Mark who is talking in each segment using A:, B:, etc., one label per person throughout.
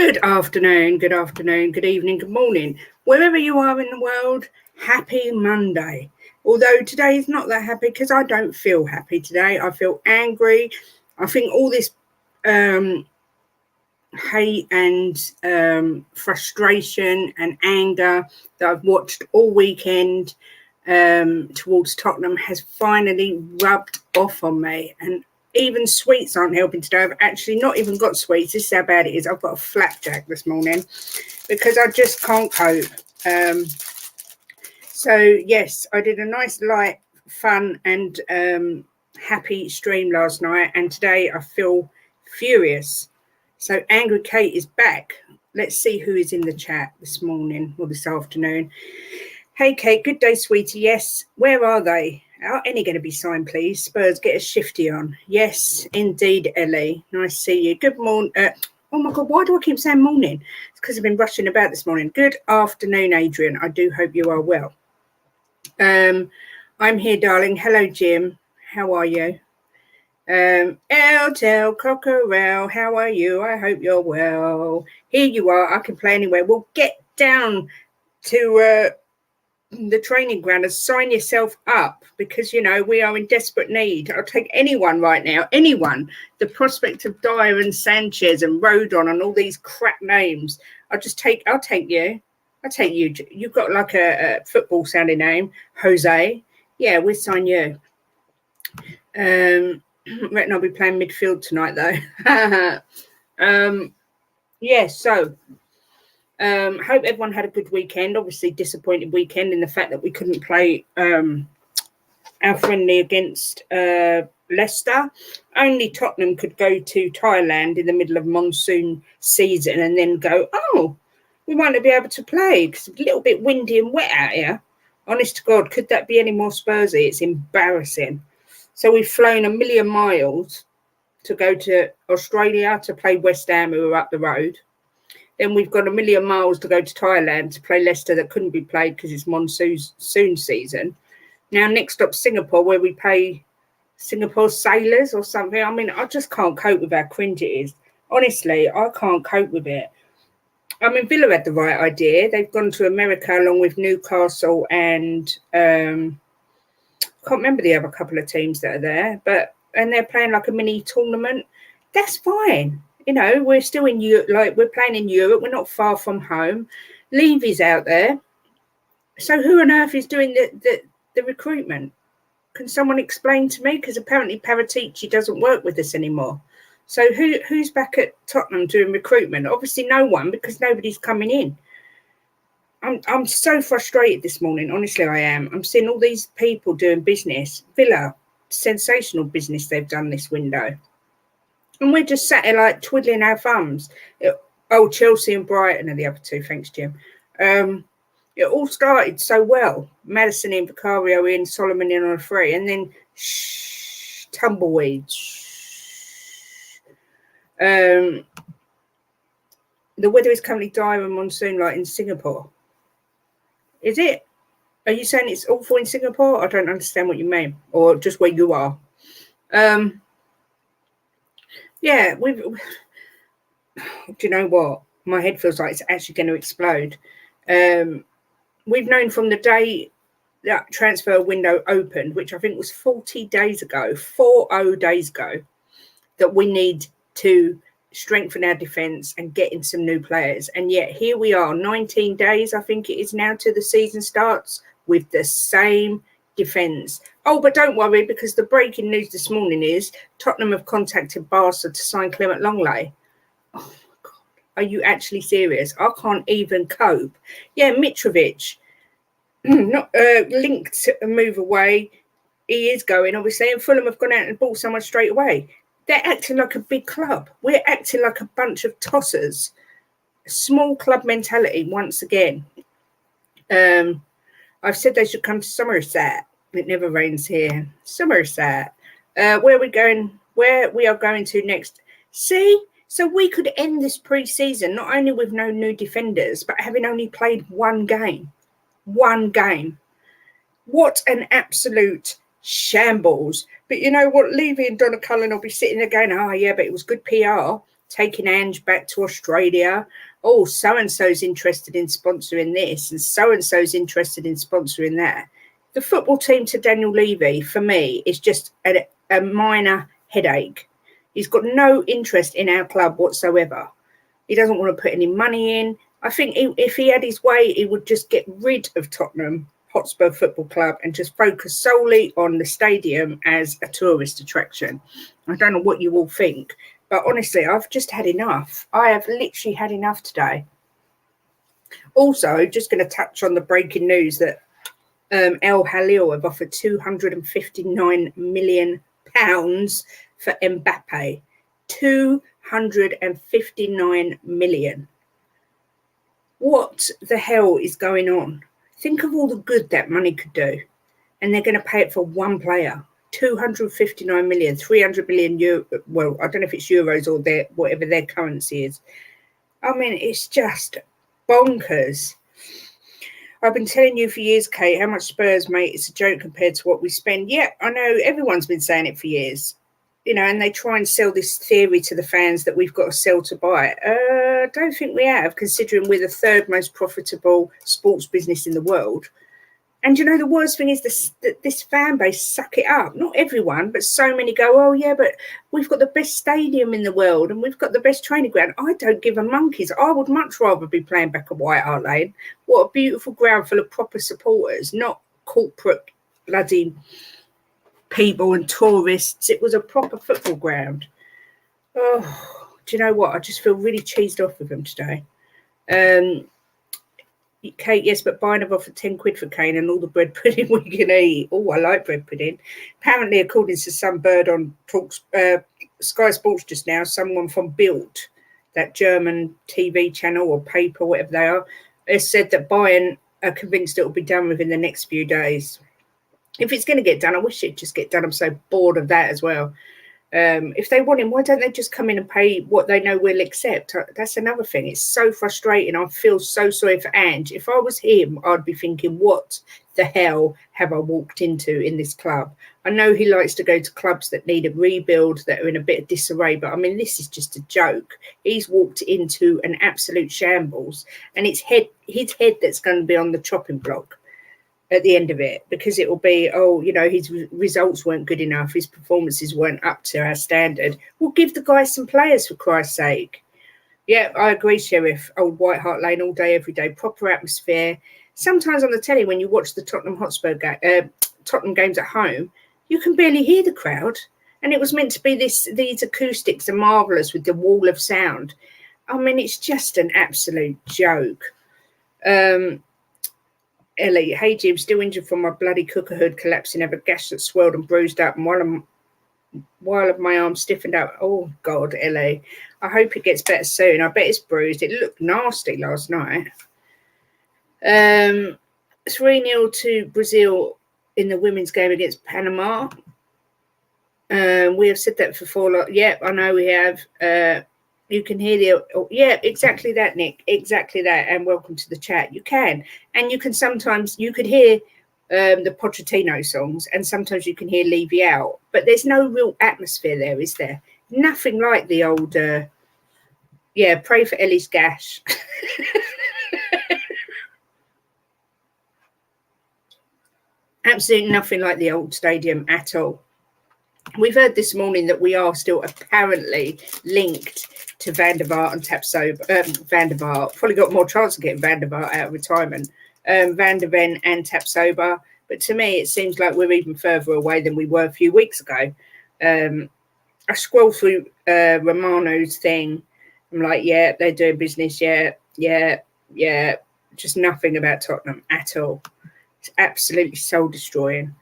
A: Good afternoon, good evening, good morning. Wherever you are in the world, happy Monday. Although today is not that happy because I don't feel happy today. I feel angry. I think all this hate and frustration and anger that I've watched all weekend towards Tottenham has finally rubbed off on me. And even sweets aren't helping today. I've actually not even got sweets. This is how bad it is. I've got a flapjack this morning because I just can't cope. So yes, I did a nice, light, fun and happy stream last night. And today I feel furious. So Angry Kate is back. Let's see who is in the chat this morning or this afternoon. Hey, Kate. Good day, sweetie. Yes. Where are they? Are any going to be signed, please? Spurs, get a shifty on. Yes, indeed, Ellie. Nice to see you. Good morning. Oh, my God. Why do I keep saying morning? It's because I've been rushing about this morning. Good afternoon, Adrian. I do hope you are well. I'm here, darling. Hello, Jim. How are you? Eltel Cockerel, how are you? I hope you're well. Here you are. I can play anywhere. We'll get down to the training ground and sign yourself up because, you know, we are in desperate need. I'll take anyone right now. Anyone. The prospect of Dyer and Sanchez and Rodon and all these crap names. I'll take you. I'll take you. You've got like a football sounding name. Jose. Yeah, we'll sign you. Reckon I'll be playing midfield tonight though. Yeah, so hope everyone had a good weekend. Obviously disappointed weekend in the fact that we couldn't play our friendly against Leicester. Only Tottenham could go to Thailand in the middle of monsoon season and then go, oh, we might not be able to play because it's a little bit windy and wet out here. Honest to God, could that be any more Spursy? It's embarrassing. So we've flown 1 million miles to go to Australia to play West Ham, who are up the road. Then we've got 1 million miles to go to Thailand to play Leicester that couldn't be played because it's monsoon season. Now, next up, Singapore, where we pay Singapore Sailors or something. I mean, I just can't cope with how cringe it is. Honestly, I can't cope with it. I mean, Villa had the right idea. They've gone to America along with Newcastle and can't remember the other couple of teams that are there, and they're playing like a mini tournament. That's fine. You know, we're still in Europe, like we're playing in Europe. We're not far from home. Levy's out there. So who on earth is doing the recruitment? Can someone explain to me? Because apparently Paratici doesn't work with us anymore. So who's back at Tottenham doing recruitment? Obviously no one, because nobody's coming in. I'm so frustrated this morning. Honestly, I am. I'm seeing all these people doing business. Villa, sensational business they've done this window. And we're just sat here like twiddling our thumbs. Chelsea and Brighton are the other two. Thanks, Jim. It all started so well. Maddison in, Vicario in, Solomon in on a free. And then tumbleweed. The weather is currently dire and monsoon like in Singapore. Is it? Are you saying it's awful in Singapore? I don't understand what you mean. Or just where you are. Yeah, do you know what? My head feels like it's actually going to explode. We've known from the day that transfer window opened, which I think was 40 days ago, 40 days ago, that we need to strengthen our defence and get in some new players. And yet here we are, 19 days, I think it is now, till the season starts with the same defence. Oh, but don't worry, because the breaking news this morning is Tottenham have contacted Barca to sign Clement Longley. Oh, my God. Are you actually serious? I can't even cope. Yeah, Mitrovic, not linked to a move away. He is going, obviously, and Fulham have gone out and bought someone straight away. They're acting like a big club. We're acting like a bunch of tossers. Small club mentality once again. I've said they should come to Somerset. It never rains here. Somerset. Where we are going to next. See? So we could end this pre-season not only with no new defenders, but having only played one game. One game. What an absolute shambles. But you know what? Levy and Donna Cullen will be sitting there going, oh, yeah, but it was good PR taking Ange back to Australia. Oh, so-and-so's interested in sponsoring this and so-and-so's interested in sponsoring that. The football team to Daniel Levy, for me, is just a minor headache. He's got no interest in our club whatsoever. He doesn't want to put any money in. I think if he had his way, he would just get rid of Tottenham Hotspur Football Club and just focus solely on the stadium as a tourist attraction. I don't know what you all think, but honestly, I've just had enough. I have literally had enough today. Also, just going to touch on the breaking news that El Halil have offered £259 million for Mbappe. 259 million. What the hell is going on? Think of all the good that money could do. And they're going to pay it for one player. 259 million, 300 million euro. Well, I don't know if it's euros or whatever their currency is. I mean, it's just bonkers. I've been telling you for years, Kate, how much Spurs, mate, it's a joke compared to what we spend. Yeah, I know everyone's been saying it for years. You know, and they try and sell this theory to the fans that we've got to sell to buy. I don't think we have, considering we're the third most profitable sports business in the world. And, you know, the worst thing is this fan base suck it up. Not everyone, but so many go, oh, yeah, but we've got the best stadium in the world and we've got the best training ground. I don't give a monkeys. I would much rather be playing back at White Hart Lane. What a beautiful ground full of proper supporters, not corporate bloody people and tourists. It was a proper football ground. Oh, do you know what? I just feel really cheesed off with them today. Kate, yes, but buying have offered 10 quid for Kane and all the bread pudding we can eat. Oh, I like bread pudding. Apparently, according to some bird on Sky Sports just now, someone from Bild, that German TV channel or paper, whatever they are, has said that Bayern are convinced it will be done within the next few days. If it's going to get done, I wish it'd just get done. I'm so bored of that as well. If they want him, why don't they just come in and pay what they know we'll accept? That's another thing. It's so frustrating. I feel so sorry for Ange. If I was him, I'd be thinking, what the hell have I walked into in this club? I know he likes to go to clubs that need a rebuild, that are in a bit of disarray, but I mean, this is just a joke. He's walked into an absolute shambles, and it's his head that's going to be on the chopping block at the end of it, because it will be, oh, you know, his results weren't good enough, his performances weren't up to our standard. We'll give the guy some players, for Christ's sake. Yeah, I agree, Sheriff. Old White Hart Lane all day, every day, proper atmosphere. Sometimes on the telly, when you watch the Tottenham Hotspur Tottenham games at home, you can barely hear the crowd. And it was meant to be these acoustics are marvellous with the wall of sound. I mean, it's just an absolute joke. Ellie, hey Jim, still injured from my bloody cooker hood collapsing over gash that swelled and bruised up, and while of my arm stiffened up. Oh God, Ellie, I hope it gets better soon. I bet it's bruised. It looked nasty last night. 3-0 to Brazil in the women's game against Panama. We have said that before. Yeah, I know we have. You can hear yeah, exactly that, Nick. Exactly that. And welcome to the chat. You can. And you can sometimes, you could hear the Pochettino songs, and sometimes you can hear Levy out. But there's no real atmosphere there, is there? Nothing like the old, yeah, pray for Ellie's gash. Absolutely nothing like the old stadium at all. We've heard this morning that we are still apparently linked to Van der Vaart and Tapsoba. Van der Vaart probably got more chance of getting Van der Vaart out of retirement. Van der Ven and Tapsoba. But to me, it seems like we're even further away than we were a few weeks ago. I scroll through Romano's thing. I'm like, yeah, they're doing business. Yeah. Just nothing about Tottenham at all. It's absolutely soul destroying.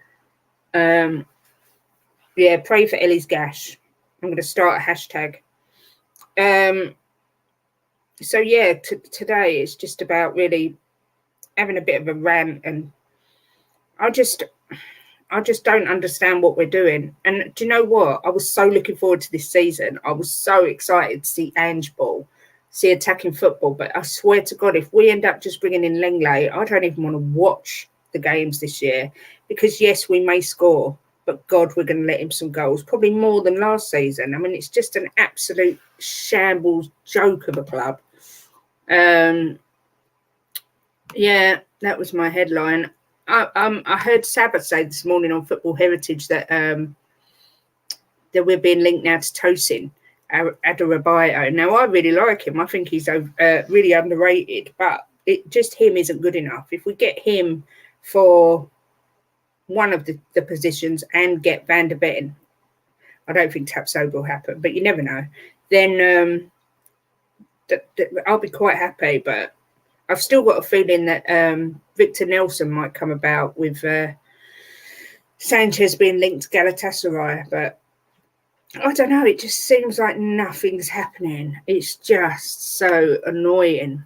A: Yeah, pray for Ellie's gash. I'm going to start a hashtag. So yeah, today it's just about really having a bit of a rant, and I just don't understand what we're doing. And do you know what? I was so looking forward to this season. I was so excited to see Ange ball, see attacking football. But I swear to God, if we end up just bringing in Lenglet, I don't even want to watch the games this year, because yes, we may score, but God, we're going to let him some goals, probably more than last season. I mean, it's just an absolute shambles joke of a club. Yeah, that was my headline. I heard Sabbath say this morning on Football Heritage that we're being linked now to Tosin Adarabioyo. Now, I really like him. I think he's really underrated, but just him isn't good enough. If we get him for one of the positions and get Van der Ven, I don't think Tapsoba will happen, but you never know. Then I'll be quite happy, but I've still got a feeling that Victor Nelson might come about with Sanchez being linked to Galatasaray, but I don't know. It just seems like nothing's happening. It's just so annoying.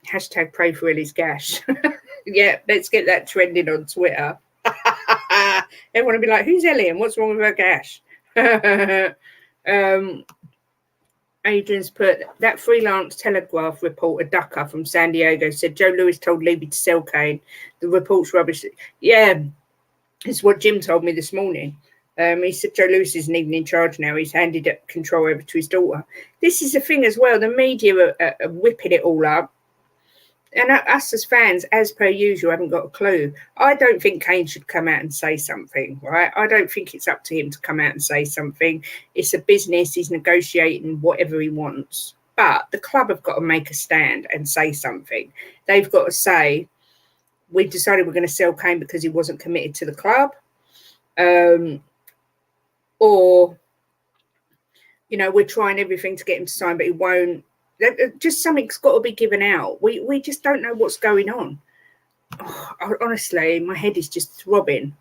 A: Hashtag pray for Ellie's gash. Yeah, let's get that trending on Twitter. Everyone will be like, who's Ellie and what's wrong with her gash? Adrian's put that freelance Telegraph reporter Ducker from San Diego said Joe Lewis told Levy to sell Kane. The report's rubbish. Yeah, it's what Jim told me this morning. He said Joe Lewis isn't even in charge now. He's handed control over to his daughter. This is the thing as well. The media are whipping it all up. And us as fans, as per usual, haven't got a clue. I don't think Kane should come out and say something, right? I don't think it's up to him to come out and say something. It's a business. He's negotiating whatever he wants. But the club have got to make a stand and say something. They've got to say, we've decided we're going to sell Kane because he wasn't committed to the club. Or, you know, we're trying everything to get him to sign, but he won't. Just something's got to be given out. We just don't know what's going on. Honestly, my head is just throbbing.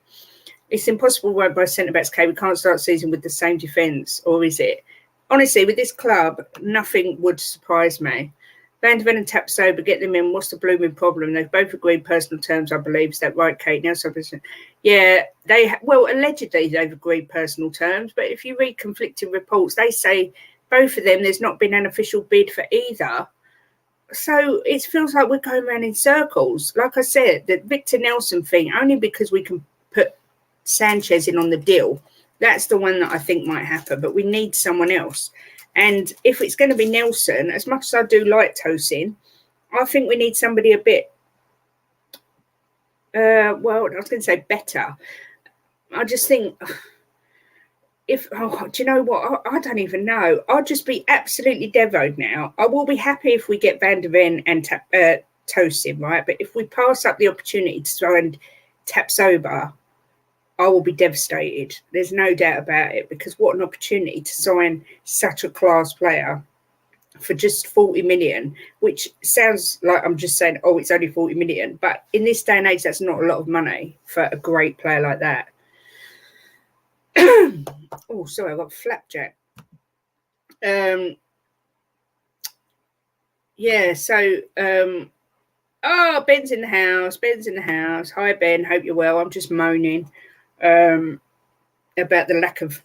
A: It's impossible to buy centre-backs, Kay. We can't start season with the same defence, or is it? Honestly, with this club, nothing would surprise me. Van der Ven and Tapsoba, get them in. What's the blooming problem? They've both agreed personal terms, I believe. Is that right, Kate? Now, yeah, allegedly they've agreed personal terms, but if you read conflicting reports, they say both of them, there's not been an official bid for either. So it feels like we're going around in circles. Like I said, the Victor Nelson thing, only because we can put Sanchez in on the deal, that's the one that I think might happen. But we need someone else. And if it's going to be Nelson, as much as I do like Tosin, I think we need somebody a bit, I was going to say better. I just think... do you know what? I don't even know. I'll just be absolutely devoed now. I will be happy if we get Van der Ven and Tosin, right? But if we pass up the opportunity to sign Tapsoba, I will be devastated. There's no doubt about it, because what an opportunity to sign such a class player for just 40 million, which sounds like I'm just saying, it's only 40 million. But in this day and age, that's not a lot of money for a great player like that. Oh, sorry, I got flapjack. Yeah, so Ben's in the house. Hi, Ben, hope you're well. I'm just moaning about the lack of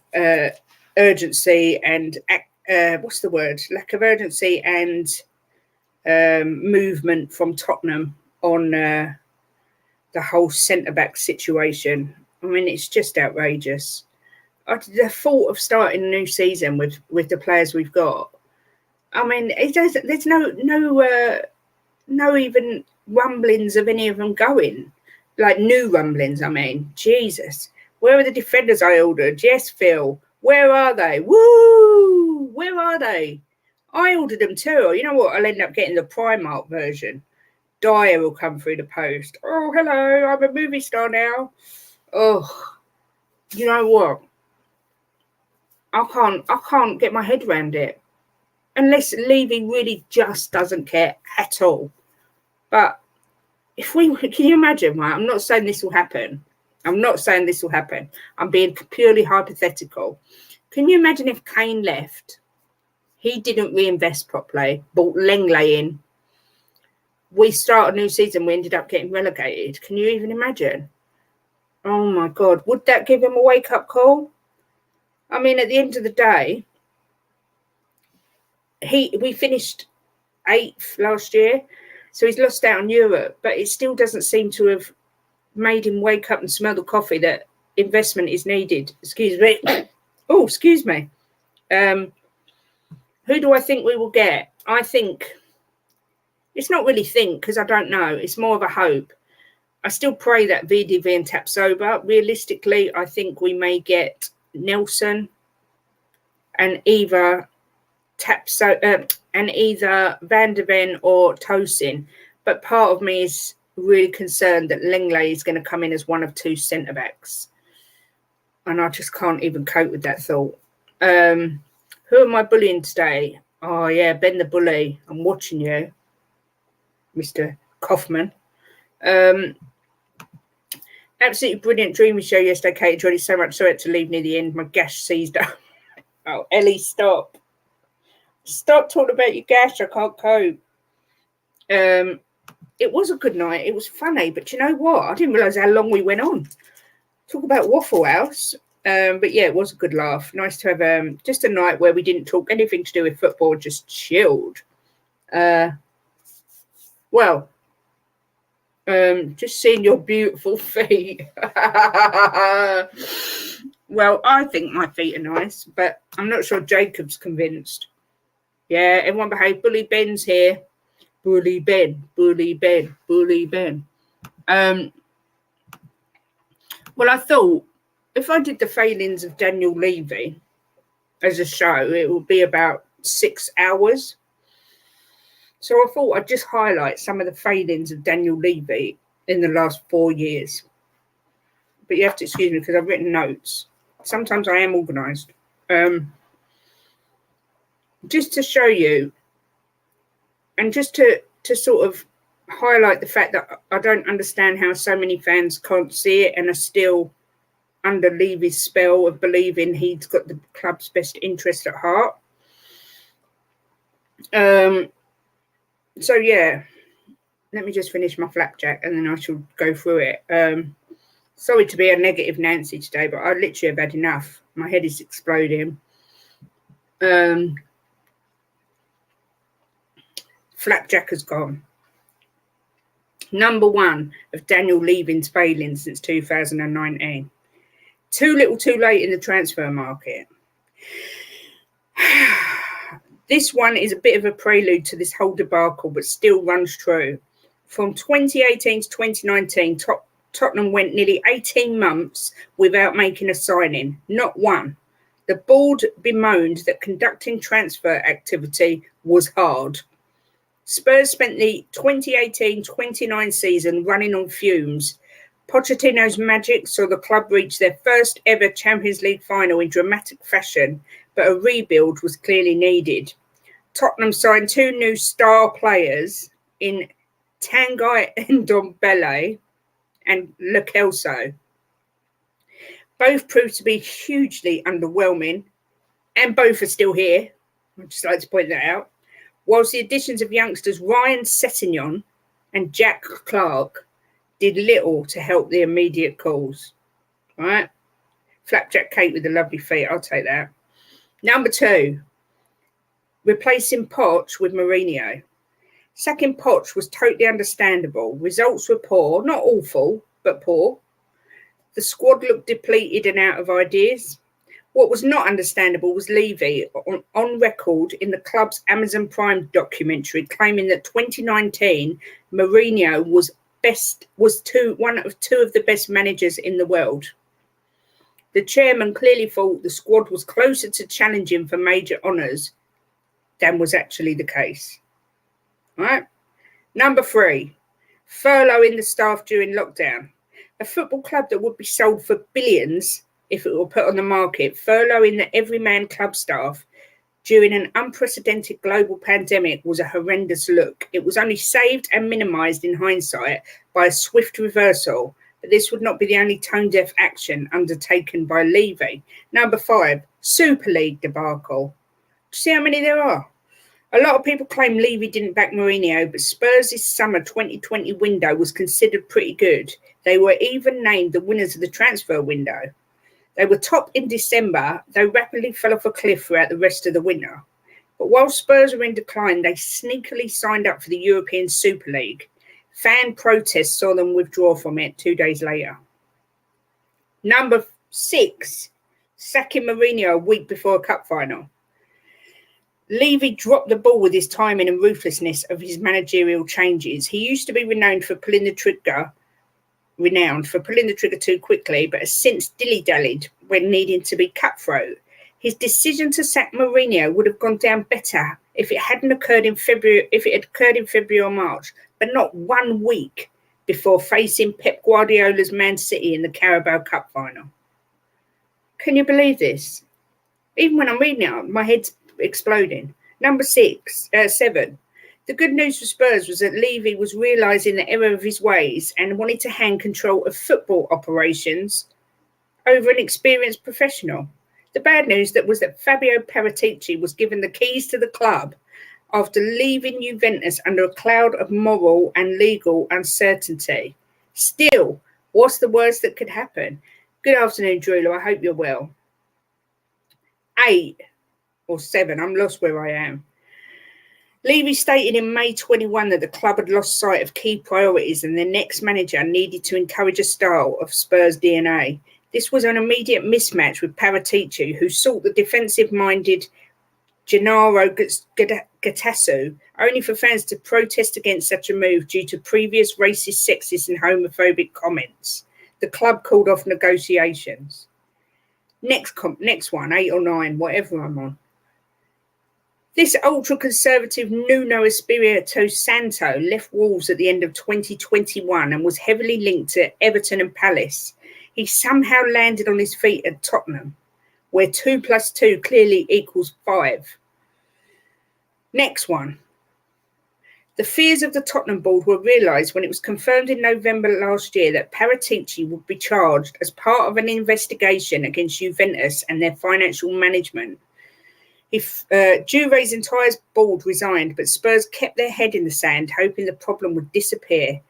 A: urgency and what's the word? Lack of urgency and movement from Tottenham on the whole centre-back situation. I mean, it's just outrageous. The thought of starting a new season with the players we've got, I mean, there's no even rumblings of any of them going, like new rumblings. I mean, Jesus, where are the defenders I ordered? Yes, Phil, where are they? Woo, where are they? I ordered them too. You know what? I'll end up getting the Primark version. Dyer will come through the post. Oh, hello, I'm a movie star now. Oh, you know what? I can't get my head around it. Unless Levy really just doesn't care at all. But can you imagine, right? I'm not saying this will happen. I'm being purely hypothetical. Can you imagine if Kane left? He didn't reinvest properly, bought Lenglet in. We start a new season, we ended up getting relegated. Can you even imagine? Oh my God, would that give him a wake-up call? I mean, at the end of the day, we finished 8th last year, so he's lost out on Europe, but it still doesn't seem to have made him wake up and smell the coffee that investment is needed. Excuse me. Oh, excuse me. Who do I think we will get? I think it's not really think because I don't know. It's more of a hope. I still pray that VDV and Tapsoba. Realistically, I think we may get Nelson and either Van de Ven or Tosin. But part of me is really concerned that Lenglet is going to come in as one of two centre backs, and I just can't even cope with that thought. Who am I bullying today? Oh yeah, Ben the Bully. I'm watching you, Mr. Kaufman. Absolutely brilliant dreamy show yesterday, Kate. Enjoyed it so much. So I had to leave near the end. My gash seized up. Oh, Ellie, stop. Stop talking about your gash. I can't cope. It was a good night. It was funny, but you know what? I didn't realise how long we went on. Talk about Waffle House. But yeah, it was a good laugh. Nice to have just a night where we didn't talk anything to do with football, just chilled. Just seeing your beautiful feet. Well, I think my feet are nice, but I'm not sure Jacob's convinced. Yeah, everyone behave. Bully Ben's here. Bully Ben, Bully Ben, Bully Ben. Well, I thought if I did the failings of Daniel Levy as a show, it would be about 6 hours. So I thought I'd just highlight some of the failings of Daniel Levy in the last 4 years. But you have to excuse me because I've written notes. Sometimes I am organised. Just to show you, and just to sort of highlight the fact that I don't understand how so many fans can't see it and are still under Levy's spell of believing he's got the club's best interest at heart. So yeah, let me just finish my flapjack and then I shall go through it. Sorry to be a negative Nancy today, but I literally have had enough. My head is exploding. Flapjack has gone. Number one of Daniel Levy's failings since 2019. Too little too late in the transfer market. This one is a bit of a prelude to this whole debacle, but still runs true. From 2018 to 2019, Tottenham went nearly 18 months without making a signing, not one. The board bemoaned that conducting transfer activity was hard. Spurs spent the 2018-29 season running on fumes. Pochettino's magic saw the club reach their first ever Champions League final in dramatic fashion, but a rebuild was clearly needed. Tottenham signed two new star players in Tanguy Ndombele and Lo Celso. Both proved to be hugely underwhelming, and both are still here. I'd just like to point that out. Whilst the additions of youngsters Ryan Sessegnon and Jack Clark did little to help the immediate cause. All right? Flapjack Kate with the lovely feet. I'll take that. Number two, replacing Poch with Mourinho. Sacking Poch was totally understandable. Results were poor, not awful, but poor. The squad looked depleted and out of ideas. What was not understandable was Levy on record in the club's Amazon Prime documentary claiming that 2019 Mourinho was one of two of the best managers in the world. The chairman clearly thought the squad was closer to challenging for major honours than was actually the case. All right. Number three, furloughing the staff during lockdown. A football club that would be sold for billions if it were put on the market, furloughing the everyman club staff during an unprecedented global pandemic was a horrendous look. It was only saved and minimised in hindsight by a swift reversal, but this would not be the only tone-deaf action undertaken by Levy. Number five, Super League debacle. See how many there are? A lot of people claim Levy didn't back Mourinho, but Spurs' summer 2020 window was considered pretty good. They were even named the winners of the transfer window. They were top in December, though rapidly fell off a cliff throughout the rest of the winter. But while Spurs were in decline, they sneakily signed up for the European Super League. Fan protests saw them withdraw from it 2 days later. Number 6, sacking Mourinho a week before a cup final. Levy dropped the ball with his timing and ruthlessness of his managerial changes. He used to be renowned for pulling the trigger too quickly, but has since dilly-dallied when needing to be cutthroat. His decision to sack Mourinho would have gone down better if it had occurred in February or March, but not 1 week before facing Pep Guardiola's Man City in the Carabao Cup final. Can you believe this? Even when I'm reading it, my head's exploding. Number 7. The good news for Spurs was that Levy was realising the error of his ways and wanted to hand control of football operations over an experienced professional. The bad news was that Fabio Paratici was given the keys to the club after leaving Juventus under a cloud of moral and legal uncertainty. Still, what's the worst that could happen? Good afternoon, Drula. I hope you're well. 8 or 7, I'm lost where I am. Levy stated in May 21 that the club had lost sight of key priorities and the next manager needed to encourage a style of Spurs DNA. This was an immediate mismatch with Paratici, who sought the defensive-minded Gennaro Gattuso, only for fans to protest against such a move due to previous racist, sexist and homophobic comments. The club called off negotiations. Next one, 8 or 9, whatever I'm on. This ultra-conservative Nuno Espirito Santo left Wolves at the end of 2021 and was heavily linked to Everton and Palace. He somehow landed on his feet at Tottenham, where 2 + 2 clearly equals 5. Next one. The fears of the Tottenham board were realised when it was confirmed in November last year that Paratici would be charged as part of an investigation against Juventus and their financial management. Juve's entire board resigned, but Spurs kept their head in the sand, hoping the problem would disappear,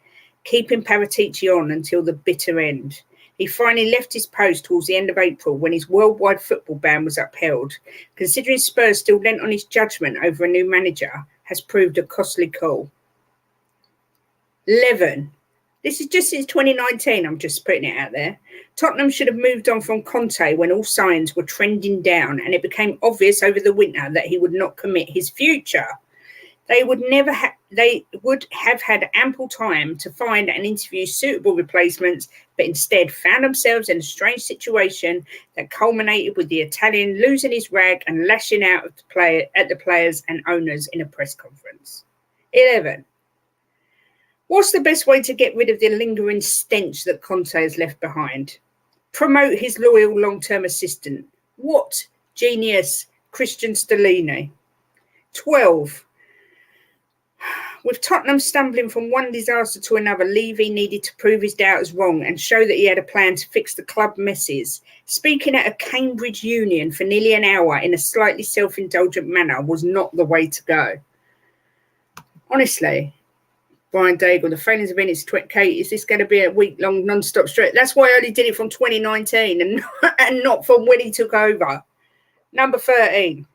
A: keeping Paratici on until the bitter end. He finally left his post towards the end of April when his worldwide football ban was upheld. Considering Spurs still lent on his judgment over a new manager, has proved a costly call. 11. This is just since 2019, I'm just putting it out there. Tottenham should have moved on from Conte when all signs were trending down and it became obvious over the winter that he would not commit his future. They would have had ample time to find and interview suitable replacements, but instead found themselves in a strange situation that culminated with the Italian losing his rag and lashing out at the players and owners in a press conference. 11. What's the best way to get rid of the lingering stench that Conte has left behind? Promote his loyal long-term assistant. What genius, Christian Stellini. 12. With Tottenham stumbling from one disaster to another, Levy needed to prove his doubters wrong and show that he had a plan to fix the club messes. Speaking at a Cambridge Union for nearly an hour in a slightly self-indulgent manner was not the way to go. Honestly, Brian Daigle, the failings of Ennis, Kate, is this going to be a week-long non-stop straight? That's why I only did it from 2019 and not from when he took over. Number 13.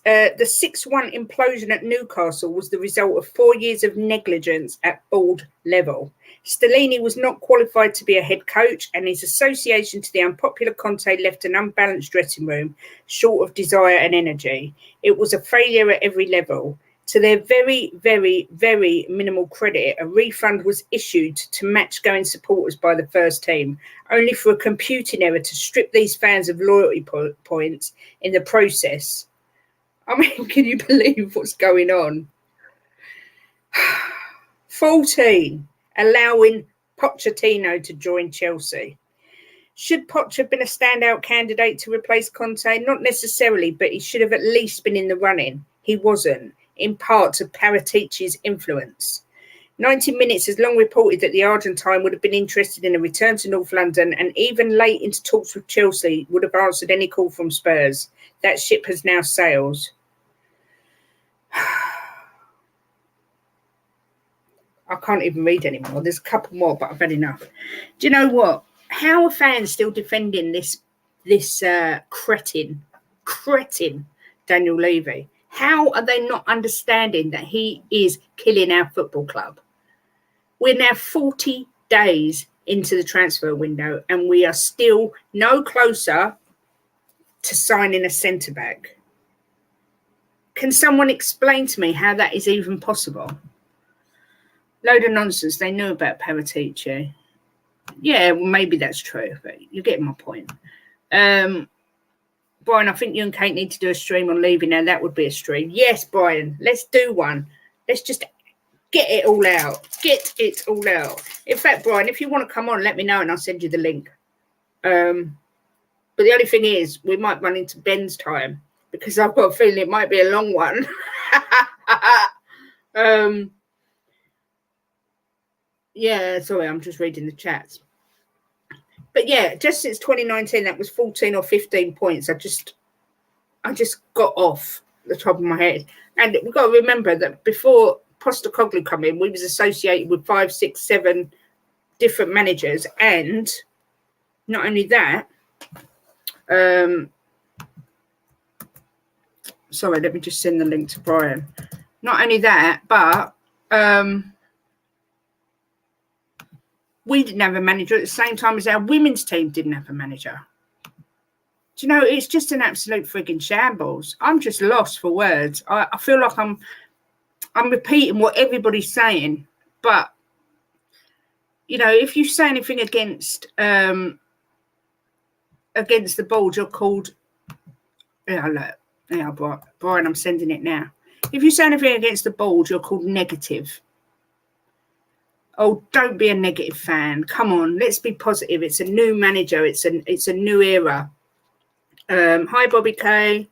A: The 6-1 implosion at Newcastle was the result of 4 years of negligence at board level. Stellini was not qualified to be a head coach, and his association to the unpopular Conte left an unbalanced dressing room, short of desire and energy. It was a failure at every level. To their very, very, very minimal credit, a refund was issued to match-going supporters by the first team, only for a computing error to strip these fans of loyalty points in the process. I mean, can you believe what's going on? 14. Allowing Pochettino to join Chelsea. Should Poch have been a standout candidate to replace Conte? Not necessarily, but he should have at least been in the running. He wasn't, in part to Paratici's influence. 90 Minutes has long reported that the Argentine would have been interested in a return to North London and even late into talks with Chelsea would have answered any call from Spurs. That ship has now sailed. I can't even read anymore. There's a couple more, but I've had enough. Do you know what? How are fans still defending this cretin Daniel Levy? How are they not understanding that he is killing our football club? We're now 40 days into the transfer window, and we are still no closer to signing a centre back. Can someone explain to me how that is even possible? Load of nonsense. They knew about Paratici. Yeah, well, maybe that's true, but you're getting my point. Brian, I think you and Kate need to do a stream on leaving now. That would be a stream. Yes, Brian, let's do one. Let's just get it all out. Get it all out. In fact, Brian, if you want to come on, let me know and I'll send you the link. But the only thing is, we might run into Ben's time because I've got a feeling it might be a long one. Yeah, sorry, I'm just reading the chats. But yeah, just since 2019, that was 14 or 15 points. I just got off the top of my head. And we've got to remember that before Postecoglou come in, we was associated with 5, 6, 7 different managers. And not only that, sorry, let me just send the link to Brian. Not only that, but we didn't have a manager at the same time as our women's team didn't have a manager. Do you know, it's just an absolute frigging shambles. I'm just lost for words. I feel like I'm repeating what everybody's saying. But, you know, if you say anything against the board, you're called... Yeah, look. Yeah, Brian, I'm sending it now. If you say anything against the board, you're called negative. Oh, don't be a negative fan. Come on, let's be positive. It's a new manager. It's a new era. Hi, Bobby K.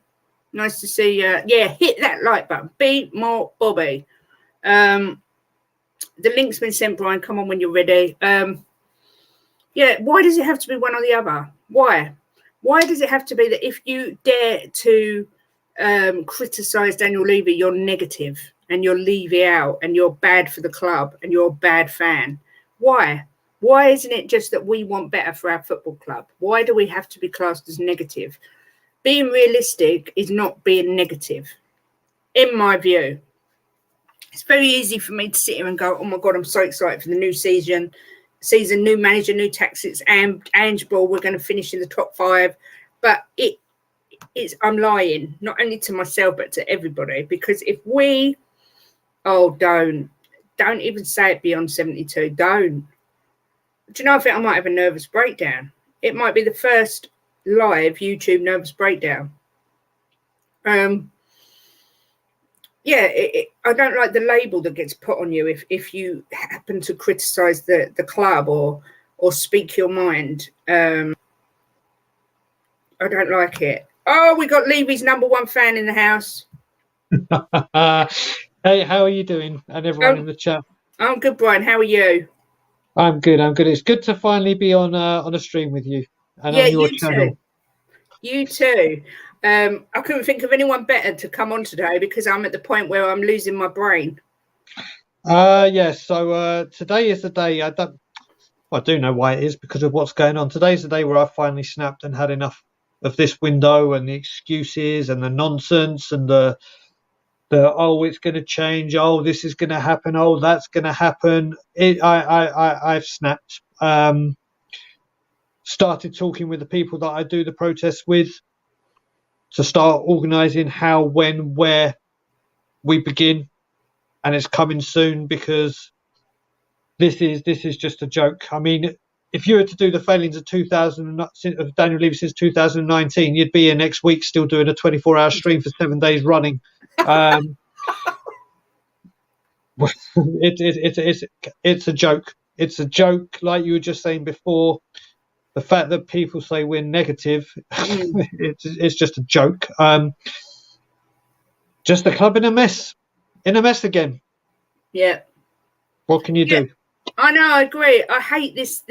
A: Nice to see you. Yeah, hit that like button. Be more Bobby. The link's been sent, Brian. Come on when you're ready. Yeah, why does it have to be one or the other? Why? Why does it have to be that if you dare to criticise Daniel Levy, you're negative? And you're Levy out, and you're bad for the club, and you're a bad fan. Why? Why isn't it just that we want better for our football club? Why do we have to be classed as negative? Being realistic is not being negative, in my view. It's very easy for me to sit here and go, oh my God, I'm so excited for the new season, new manager, new tactics, and Ange Ball, we're going to finish in the top 5. But I'm lying, not only to myself, but to everybody, because if we... Oh, don't even say it beyond 72. Don't. Do you know, I think I might have a nervous breakdown. It might be the first live YouTube nervous breakdown. Yeah, I don't like the label that gets put on you if you happen to criticise the club or speak your mind. I don't like it. Oh, we got Levy's #1 fan in the house.
B: Hey, how are you doing? And everyone in the chat.
A: I'm good, Brian. How are you?
B: I'm good. It's good to finally be on a stream with you and on your channel.
A: You too. I couldn't think of anyone better to come on today because I'm at the point where I'm losing my brain.
B: Yes. So today is the day. I do know why it is because of what's going on. Today's the day where I finally snapped and had enough of this window and the excuses and the nonsense and the oh, it's going to change, oh, this is going to happen, oh, that's going to happen. I've snapped. Started talking with the people that I do the protests with to start organising how, when, where we begin, and it's coming soon because this is just a joke. I mean, if you were to do the failings of Daniel Levy since 2019, you'd be here next week still doing a 24-hour stream for 7 days running. It's a joke. It's a joke, like you were just saying before. The fact that people say we're negative, it's just a joke. Just the club in a mess again.
A: Yeah.
B: What can you do?
A: I know, I agree. I hate this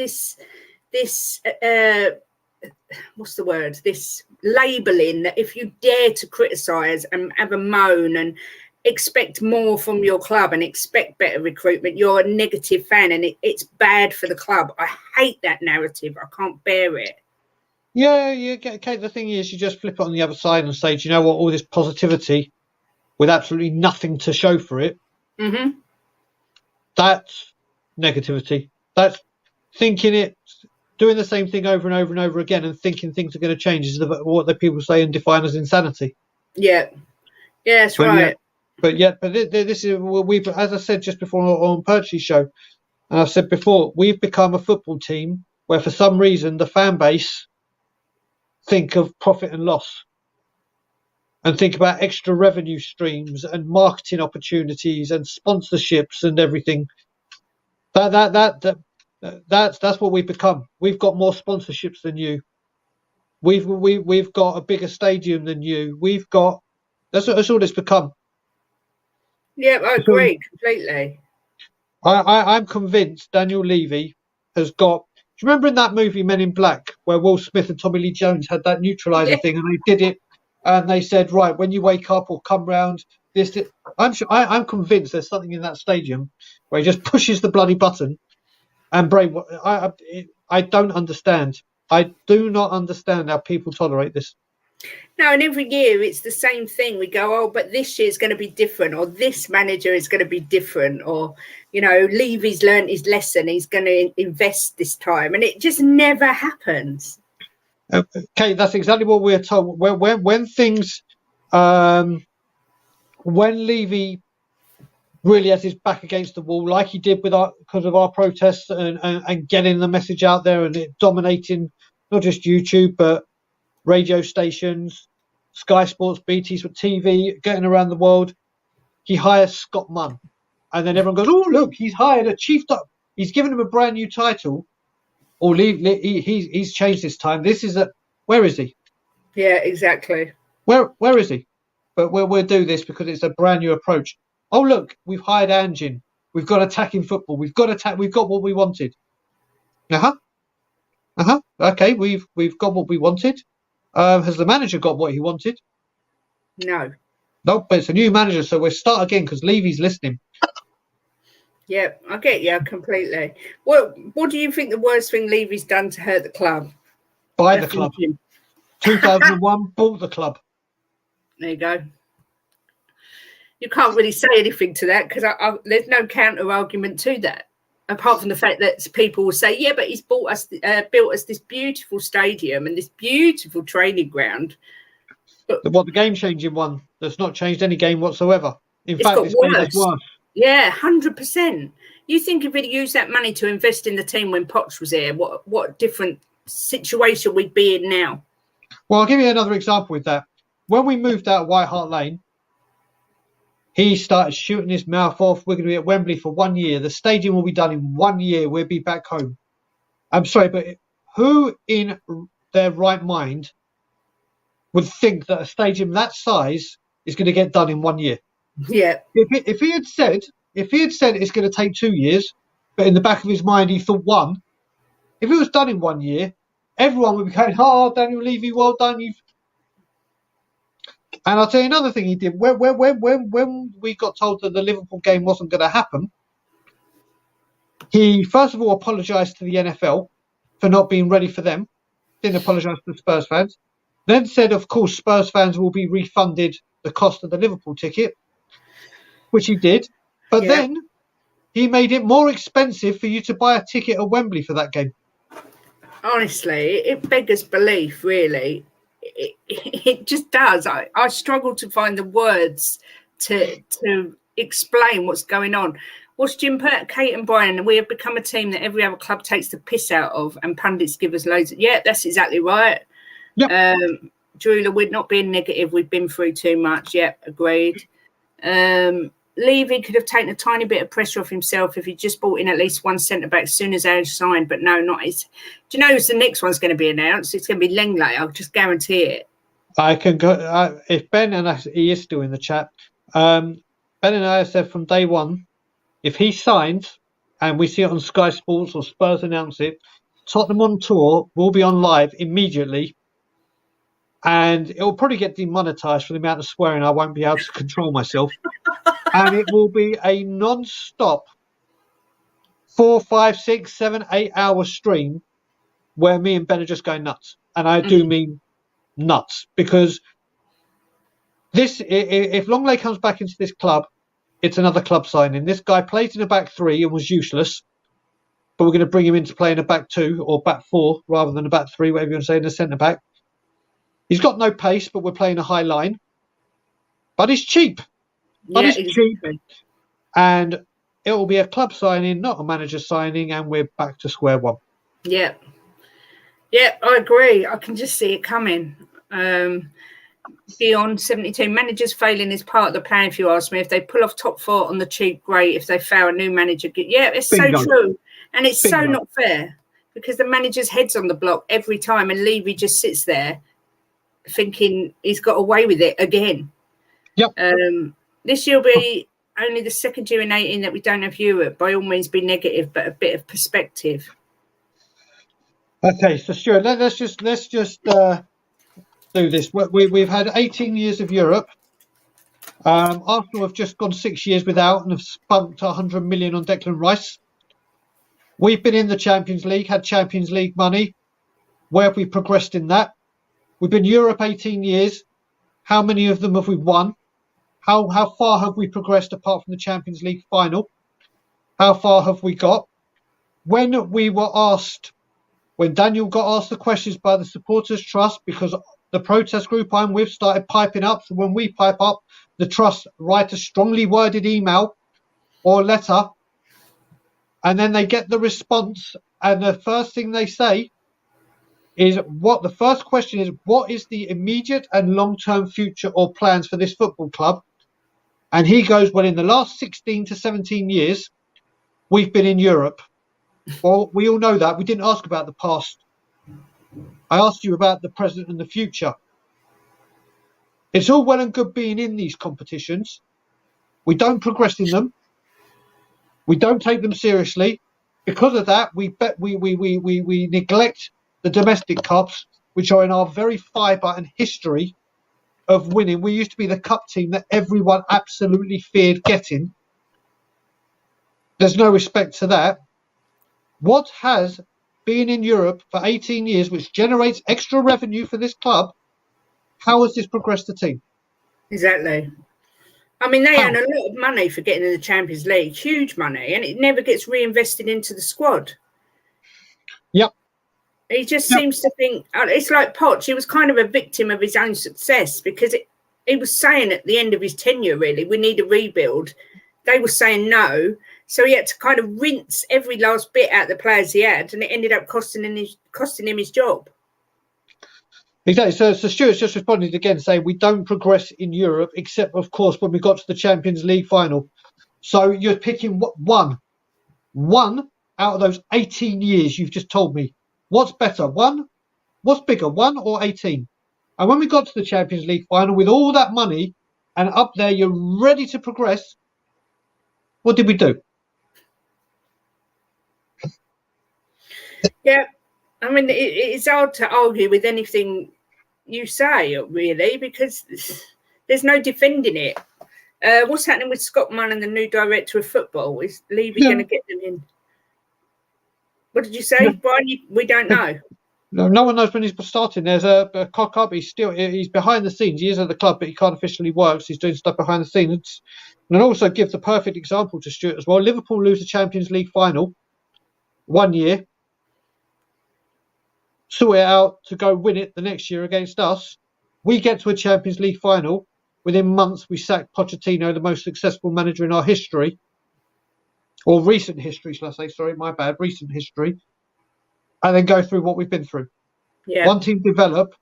A: what's the word? This labelling that if you dare to criticise and have a moan and expect more from your club and expect better recruitment, you're a negative fan and it's bad for the club. I hate that narrative. I can't bear it.
B: Yeah, okay. The thing is, you just flip it on the other side and say, do you know what? All this positivity with absolutely nothing to show for it, that's negativity. That's thinking it, doing the same thing over and over and over again, and thinking things are going to change is what the people say and define as insanity.
A: Yeah, that's right.
B: But this is we, as I said just before on Perchy's show, and I've said before, we've become a football team where for some reason the fan base think of profit and loss and think about extra revenue streams and marketing opportunities and sponsorships and everything. That's what we've become. We've got more sponsorships than you. We've got a bigger stadium than you. That's all it's become.
A: Yeah, I agree completely.
B: I'm convinced Daniel Levy has got. Do you remember in that movie Men in Black where Will Smith and Tommy Lee Jones had that neutralizer thing and they did it and they said, right, when you wake up or come round this, I'm convinced there's something in that stadium where he just pushes the bloody button and I don't understand. I do not understand how people tolerate this.
A: No, and every year it's the same thing. We go, oh, but this year's going to be different, or this manager is going to be different, or, Levy's learned his lesson. He's going to invest this time. And it just never happens.
B: Okay, that's exactly what we're told. When things, when Levy really has his back against the wall, like he did because of our protests and getting the message out there and it dominating not just YouTube, but radio stations, Sky Sports, BT Sports, TV, getting around the world. He hires Scott Munn, and then everyone goes, "Oh, look, he's hired a chief. He's given him a brand new title, or he's changed this time. This is where is he?
A: Yeah, exactly.
B: Where is he? But we'll do this because it's a brand new approach. Oh, look, we've hired Anjin. We've got attacking football. We've got what we wanted. Okay, we've got what we wanted. Has the manager got what he wanted?
A: No.
B: Nope, but it's a new manager, so we'll start again because Levy's listening.
A: Yeah, I get you completely. What do you think the worst thing Levy's done to hurt the club?
B: Buy the club. 2001, bought the club.
A: There you go. You can't really say anything to that because there's no counter argument to that. Apart from the fact that people will say, yeah, but he's built us this beautiful stadium and this beautiful training ground. But
B: the game-changing one that's not changed any game whatsoever. In fact, it's made us worse.
A: Yeah, 100%. You think if he'd used that money to invest in the team when Poch was here, what different situation we'd be in now?
B: Well, I'll give you another example with that. When we moved out of White Hart Lane, he started shooting his mouth off. We're going to be at Wembley for 1 year. The stadium will be done in 1 year. We'll be back home. I'm sorry, but who in their right mind would think that a stadium that size is going to get done in 1 year?
A: Yeah.
B: If he had said it's going to take 2 years, but in the back of his mind he thought one, if it was done in 1 year, everyone would be going, "Oh, Daniel Levy, well done, you've." And I'll tell you another thing he did. When we got told that the Liverpool game wasn't going to happen, he first of all apologised to the NFL for not being ready for them. Didn't apologise to the Spurs fans. Then said, of course, Spurs fans will be refunded the cost of the Liverpool ticket, which he did. But then he made it more expensive for you to buy a ticket at Wembley for that game.
A: Honestly, it beggars belief, really. It just does. I struggle to find the words to explain what's going on. Watch Jim, Kate and Brian, we have become a team that every other club takes the piss out of and pundits give us loads of, yeah, that's exactly right. Yep. Drula, we're not being negative. We've been through too much. Yep, agreed. Levy could have taken a tiny bit of pressure off himself if he just brought in at least one centre-back as soon as they signed, but no, not his. Do you know who's the next one's going to be announced? It's going to be Lenglet. I'll just guarantee it.
B: I can go. If Ben and he is still in the chat, Ben and I have said from day one, if he signs and we see it on Sky Sports or Spurs announce it, Tottenham on tour will be on live immediately. And it will probably get demonetised for the amount of swearing I won't be able to control myself. And it will be a non-stop 4, 5, 6, 7, 8 hour stream where me and Ben are just going nuts. And I do mean nuts, because if Longley comes back into this club, it's another club signing. This guy played in a back three and was useless. but we're going to bring him in to play in a back two or back four rather than a back three, whatever you want to say, in the centre back. He's got no pace, but we're playing a high line. But he's cheap. But
A: Yeah,
B: it's cheap.
A: exactly.
B: And it will be a club signing, not a manager signing, and we're back to square one.
A: Yeah. Yeah, I agree. I can just see it coming. Beyond 72 managers failing is part of the plan, if you ask me. If they pull off top four on the cheap, great. If they fail, a new manager. Yeah, it's
B: Bingo.
A: so true. And it's so
B: Bingo.
A: not fair because the manager's head's on the block every time and Levy just sits there thinking he's got away with it again.
B: Yep.
A: This year will be only the second year in 18 that we don't have Europe. By all means, be negative, but a bit of perspective.
B: Okay, so Stuart, let's just do this. We've had 18 years of Europe. Arsenal have just gone 6 years without and have spunked 100 million on Declan Rice. We've been in the Champions League, had Champions League money. Where have we progressed in that? We've been Europe 18 years. How many of them have we won? How far have we progressed apart from the Champions League final? How far have we got? When Daniel got asked the questions by the Supporters Trust, because the protest group I'm with started piping up, so when we pipe up, the Trust write a strongly worded email or letter, and then they get the response, and the first thing they say is what is the immediate and long-term future or plans for this football club? And he goes, well, in the last 16 to 17 years, we've been in Europe. Well, we all know that. We didn't ask about the past. I asked you about the present and the future. It's all well and good being in these competitions. We don't progress in them. We don't take them seriously. Because of that, we neglect the domestic cups, which are in our very fibre and history of winning. We used to be the cup team that everyone absolutely feared getting. There's no respect to that. What has been in Europe for 18 years, which generates extra revenue for this club, how has this progressed the team?
A: Exactly. I mean, they earn a lot of money for getting in the Champions League, huge money, and it never gets reinvested into the squad.
B: Yep.
A: He just seems to think, it's like Poch, he was kind of a victim of his own success because he was saying at the end of his tenure, really, we need a rebuild. They were saying no. So he had to kind of rinse every last bit out of the players he had, and it ended up costing him his job.
B: Exactly. So Stuart's just responded again, saying we don't progress in Europe, except, of course, when we got to the Champions League final. So you're picking one out of those 18 years you've just told me. What's better? What's bigger, 1 or 18? And when we got to the Champions League final with all that money and up there, you're ready to progress. What did we do?
A: Yeah, I mean, it's hard to argue with anything you say, really, because there's no defending it. What's happening with Scott Munn and the new director of football? Is Levy going to get them in? What did you say, Brian? We don't know.
B: No one knows when he's starting. There's a cock up. He's behind the scenes. He is at the club, but he can't officially work. He's doing stuff behind the scenes. And also give the perfect example to Stuart as well. Liverpool lose the Champions League final 1 year. Sort it out to go win it the next year against us. We get to a Champions League final. Within months, we sack Pochettino, the most successful manager in our history. Or recent history, shall I say? Sorry, my bad. Recent history. And then go through what we've been through.
A: Yeah.
B: One team develop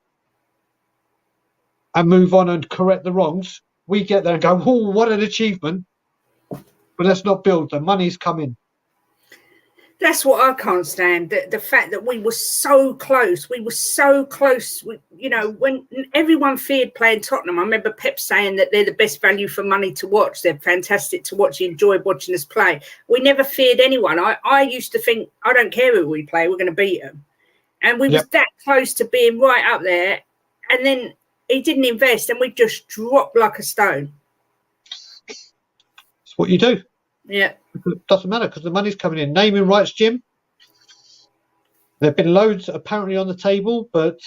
B: and move on and correct the wrongs. We get there and go, oh, what an achievement. But let's not build. The money's come in.
A: That's what I can't stand. The fact that we were so close. We were so close. When everyone feared playing Tottenham, I remember Pep saying that they're the best value for money to watch. They're fantastic to watch. You enjoyed watching us play. We never feared anyone. I used to think, I don't care who we play, we're going to beat them. And we was that close to being right up there. And then he didn't invest and we just dropped like a stone.
B: That's what you do.
A: Yeah.
B: It doesn't matter because the money's coming in. Naming rights, Jim. There have been loads apparently on the table, but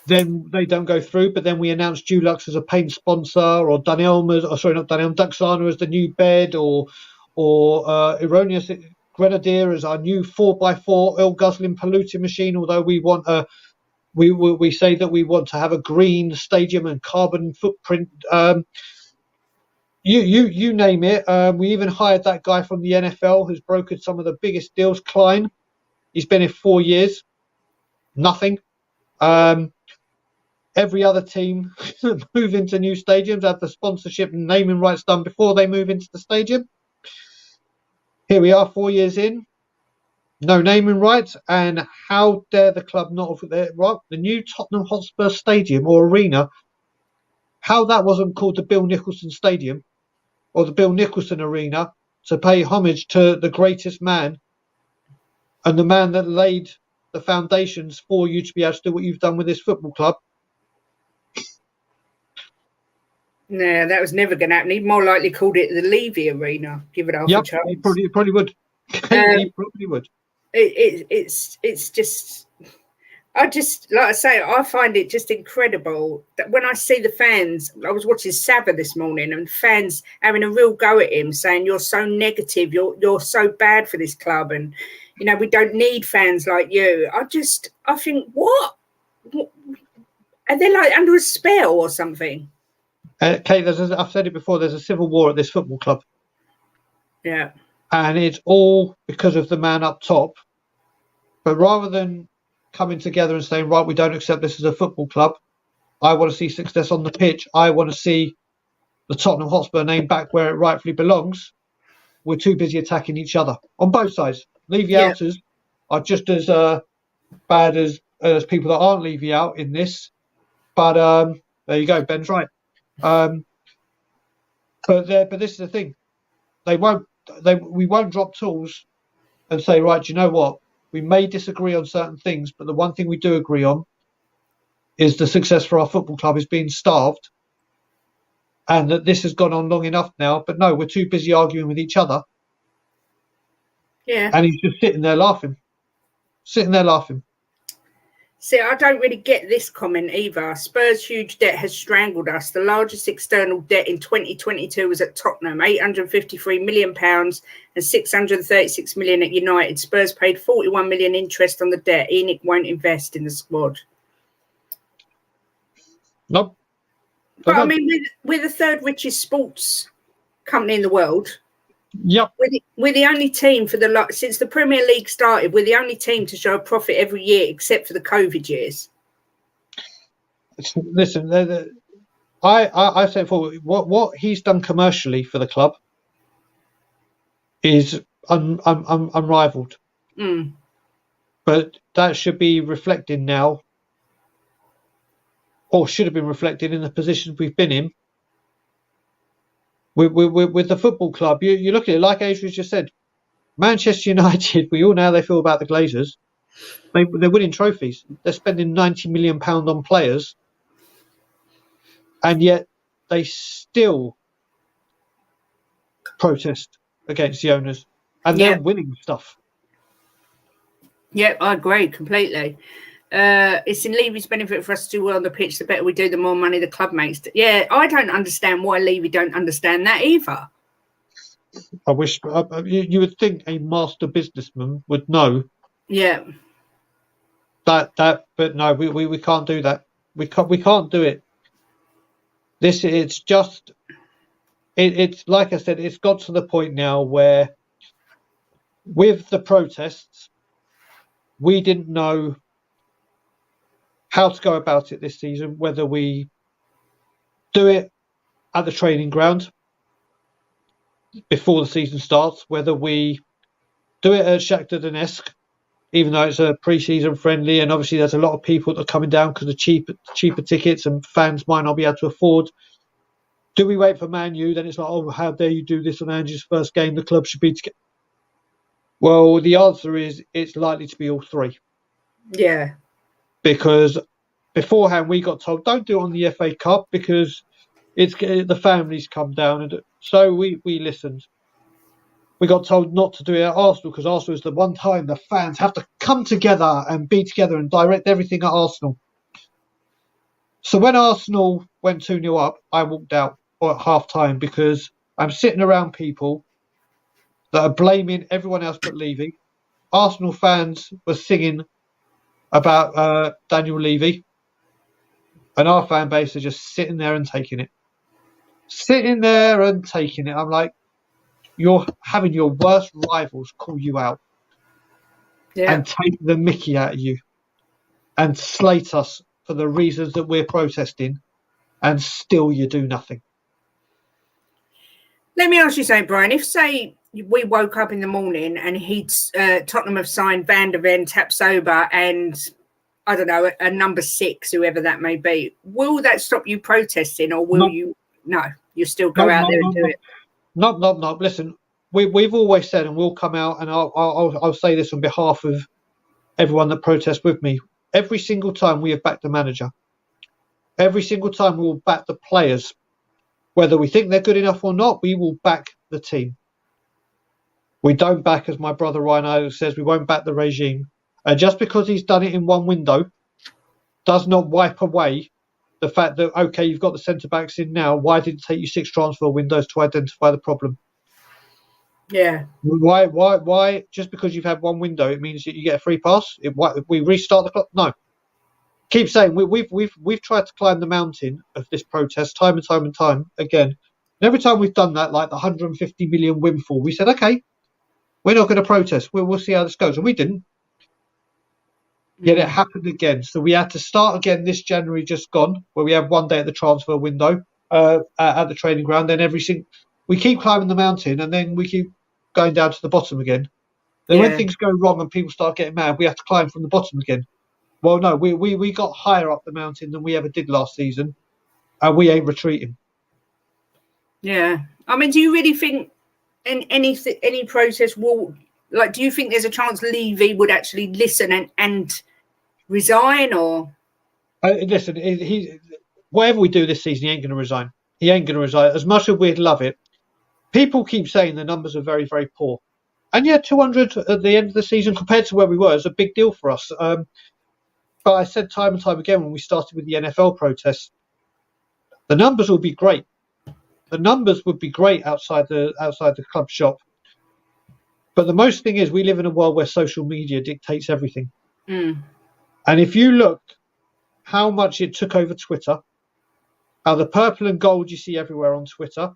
B: then they don't go through. But then we announced Dulux as a paint sponsor, or Duxana as the new bed, or Erroneous Grenadier as our new 4x4 oil guzzling polluting machine. Although we want we say that we want to have a green stadium and carbon footprint. You name it. We even hired that guy from the NFL who's brokered some of the biggest deals. Klein. He's been here 4 years. Nothing. Every other team that move into new stadiums have the sponsorship and naming rights done before they move into the stadium. Here we are 4 years in. No naming rights, and how dare the club not have the new Tottenham Hotspur Stadium or arena? How that wasn't called the Bill Nicholson Stadium or the Bill Nicholson Arena to pay homage to the greatest man and the man that laid the foundations for you to be able to do what you've done with this football club.
A: No, that was never going to happen. He'd more likely called it the Levy Arena. Give it half a chance.
B: He probably would. He probably would.
A: It's just, I just, like I say, I find it just incredible that when I see the fans, I was watching Saba this morning and fans having a real go at him saying, you're so negative, you're so bad for this club, and you know, we don't need fans like you. I think, what? Are they like under a spell or something?
B: Kate, I've said it before, there's a civil war at this football club.
A: Yeah.
B: And it's all because of the man up top. But rather than coming together and saying, right, we don't accept this as a football club, I want to see success on the pitch. I want to see the Tottenham Hotspur name back where it rightfully belongs. We're too busy attacking each other on both sides. Levy outers are just as bad as people that aren't Levy out in this. But there you go, Ben's right. But this is the thing. We won't drop tools and say, right, do you know what? We may disagree on certain things, but the one thing we do agree on is the success for our football club is being starved, and that this has gone on long enough now. But no, we're too busy arguing with each other.
A: Yeah.
B: And he's just sitting there laughing.
A: See, I don't really get this comment either. Spurs' huge debt has strangled us. The largest external debt in 2022 was at Tottenham, £853 million and £636 million at United. Spurs paid £41 million interest on the debt. ENIC won't invest in the squad.
B: Nope.
A: But I mean, we're the third richest sports company in the world.
B: Yep.
A: We're the only team since the Premier League started. We're the only team to show a profit every year, except for the COVID years.
B: Listen, I say for what he's done commercially for the club is unrivaled.
A: Mm.
B: But that should be reflected now, or should have been reflected in the positions we've been in. With the football club, you look at it like Adrian just said. Manchester United, we all know how they feel about the Glazers. They're winning trophies. They're spending £90 million on players, and yet they still protest against the owners, and they're winning stuff.
A: Yeah, I agree completely. It's in Levy's benefit for us to do well on the pitch. The better we do, the more money the club makes. Yeah, I don't understand why Levy don't understand that either.
B: I wish you would think a master businessman would know.
A: Yeah.
B: But no, we can't do that. We can't do it. It's like I said, it's got to the point now where with the protests, we didn't know how to go about it this season, whether we do it at the training ground before the season starts, whether we do it at Shakhtar Donetsk, even though it's a pre-season friendly, and obviously there's a lot of people that are coming down because of cheaper tickets and fans might not be able to afford. Do we wait for Man U? Then it's like, oh, how dare you do this on Ange's first game? The club should be together. Well, the answer is it's likely to be all three.
A: Yeah.
B: Because beforehand we got told don't do it on the FA Cup because it's the families come down, and so we listened. We got told not to do it at Arsenal because Arsenal is the one time the fans have to come together and be together and direct everything at Arsenal. So when Arsenal went 2-0 up, I walked out at half time because I'm sitting around people that are blaming everyone else but Levy. Arsenal fans were singing about Daniel Levy, and our fan base are just sitting there and taking it. Sitting there and taking it. I'm like, you're having your worst rivals call you out and take the mickey out of you and slate us for the reasons that we're protesting, and still you do nothing.
A: Let me ask you something, Brian. If, say, we woke up in the morning and Tottenham have signed Van der Ven, Tapsoba, and I don't know, a number 6, whoever that may be, will that stop you protesting, or will you? No, you still go out there and do it.
B: No. Listen, we've always said, and we'll come out, and I'll say this on behalf of everyone that protests with me. Every single time we have backed the manager, every single time we will back the players, whether we think they're good enough or not. We will back the team. We don't back, as my brother Ryan says, we won't back the regime. And just because he's done it in one window does not wipe away the fact that, okay, you've got the centre-backs in now. Why did it take you 6 transfer windows to identify the problem?
A: Yeah.
B: Why? Just because you've had one window, it means that you get a free pass? We restart the clock? No. Keep saying we've tried to climb the mountain of this protest time and time again. And every time we've done that, like the 150 million windfall, we said, okay, we're not going to protest. We'll see how this goes. And we didn't. Yet it happened again. So we had to start again this January just gone, where we have one day at the transfer window at the training ground. Then we keep climbing the mountain, and then we keep going down to the bottom again. Then when things go wrong and people start getting mad, we have to climb from the bottom again. Well, no, we got higher up the mountain than we ever did last season, and we ain't retreating.
A: Yeah. I mean, do you really think any process will, like, do you think there's a chance Levy would actually listen and resign, or?
B: Listen, whatever we do this season, he ain't going to resign. He ain't going to resign. As much as we'd love it, people keep saying the numbers are very, very poor. And yeah, 200 at the end of the season compared to where we were is a big deal for us. But I said time and time again when we started with the NFL protests, the numbers will be great. The numbers would be great outside the club shop. But the most thing is, we live in a world where social media dictates everything. And if you look how much it took over Twitter, how the purple and gold you see everywhere on Twitter,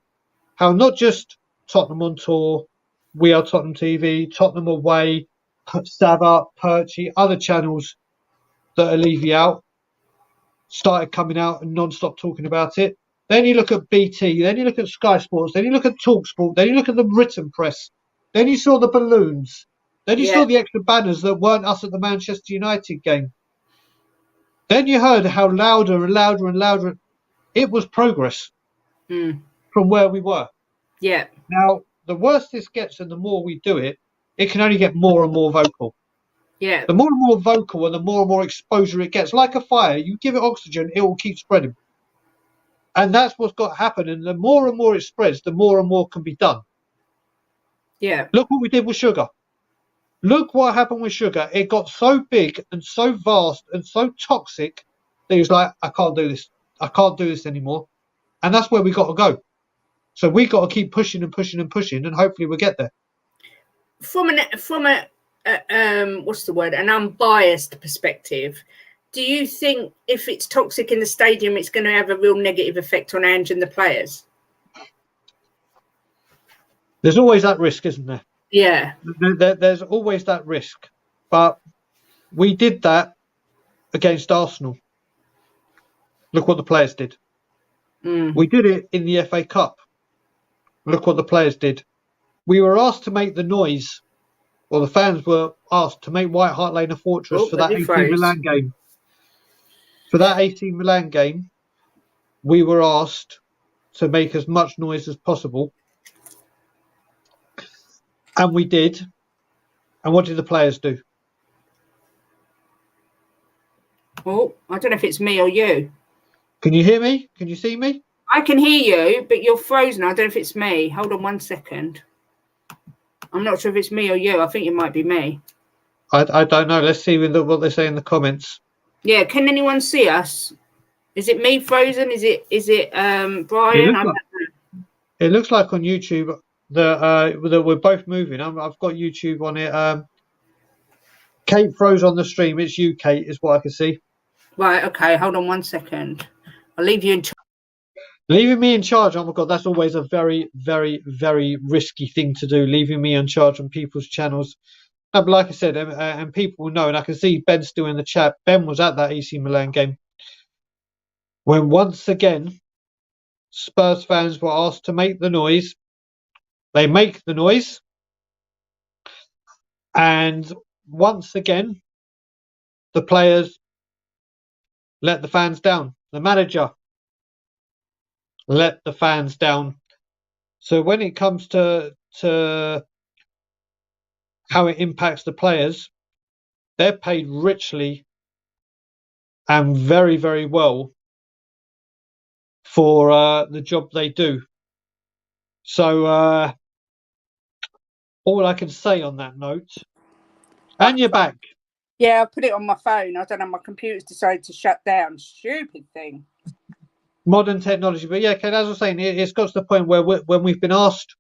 B: how not just Tottenham on Tour, We Are Tottenham TV, Tottenham Away, Sav, Perchy, other channels that are leaving out, started coming out and non-stop talking about it. Then you look at BT, then you look at Sky Sports, then you look at TalkSport, then you look at the written press, then you saw the balloons, then you saw the extra banners that weren't us at the Manchester United game. Then you heard how louder and louder and louder. It was progress from where we were.
A: Yeah.
B: Now, the worse this gets and the more we do it, it can only get more and more vocal.
A: Yeah.
B: The more and more vocal and the more exposure it gets, like a fire, you give it oxygen, it will keep spreading. And that's what's got to happen. And the more and more it spreads, the more and more can be done.
A: Yeah.
B: Look what we did with sugar. Look what happened with sugar. It got so big and so vast and so toxic that he was like, I can't do this. I can't do this anymore. And that's where we got to go. So we got to keep pushing and pushing and pushing, and hopefully we'll get there.
A: From a what's the word? An unbiased perspective, do you think if it's toxic in the stadium, it's going to have a real negative effect on Ange and the players?
B: There's always that risk, isn't there?
A: Yeah.
B: There's always that risk. But we did that against Arsenal. Look what the players did. We did it in the FA Cup. Look what the players did. We were asked to make the noise, or the fans were asked to make White Hart Lane a fortress for that AC Milan game. For that AC Milan game, we were asked to make as much noise as possible. And we did. And what did the players do?
A: Oh, I don't know if it's me or you.
B: Can you hear me? Can you see me?
A: I can hear you, but you're frozen. I don't know if it's me. Hold on 1 second. I'm not sure if it's me or you. I think it might be me.
B: I don't know. Let's see what they say in the comments.
A: Yeah, can anyone see us? Is it me frozen? Is it Brian?
B: It looks like on YouTube that we're both moving. I've got YouTube on it. Kate Froze on the stream. It's you, Kate, is what I can see.
A: Right, okay, hold on 1 second. I'll leave you in charge.
B: Leaving me in charge, oh my God, that's always a very, very, very risky thing to do, leaving me in charge on people's channels. No, but like I said, and people will know, and I can see Ben still in the chat. Ben was at that AC Milan game when once again Spurs fans were asked to make the noise. They make the noise. And once again, the players let the fans down. The manager let the fans down. So when it comes to how it impacts the players, they're paid richly and very, very well for the job they do. So all I can say on that note, and you're back.
A: Yeah, I put it on my phone. I don't know, my computer's decided to shut down. Stupid thing.
B: Modern technology. But yeah, Ken, as I was saying, it's got to the point where when we've been asked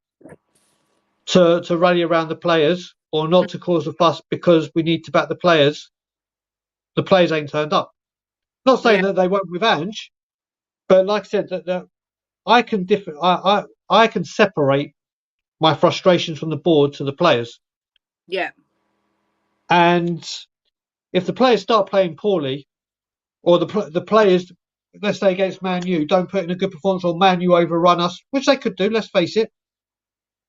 B: to rally around the players or not to cause a fuss because we need to back the players ain't turned up. Not saying that they won't with Ange, but like I said, that I can I can separate my frustrations from the board to the players.
A: Yeah.
B: And if the players start playing poorly, or the players, let's say against Man U, don't put in a good performance, or Man U overrun us, which they could do, let's face it.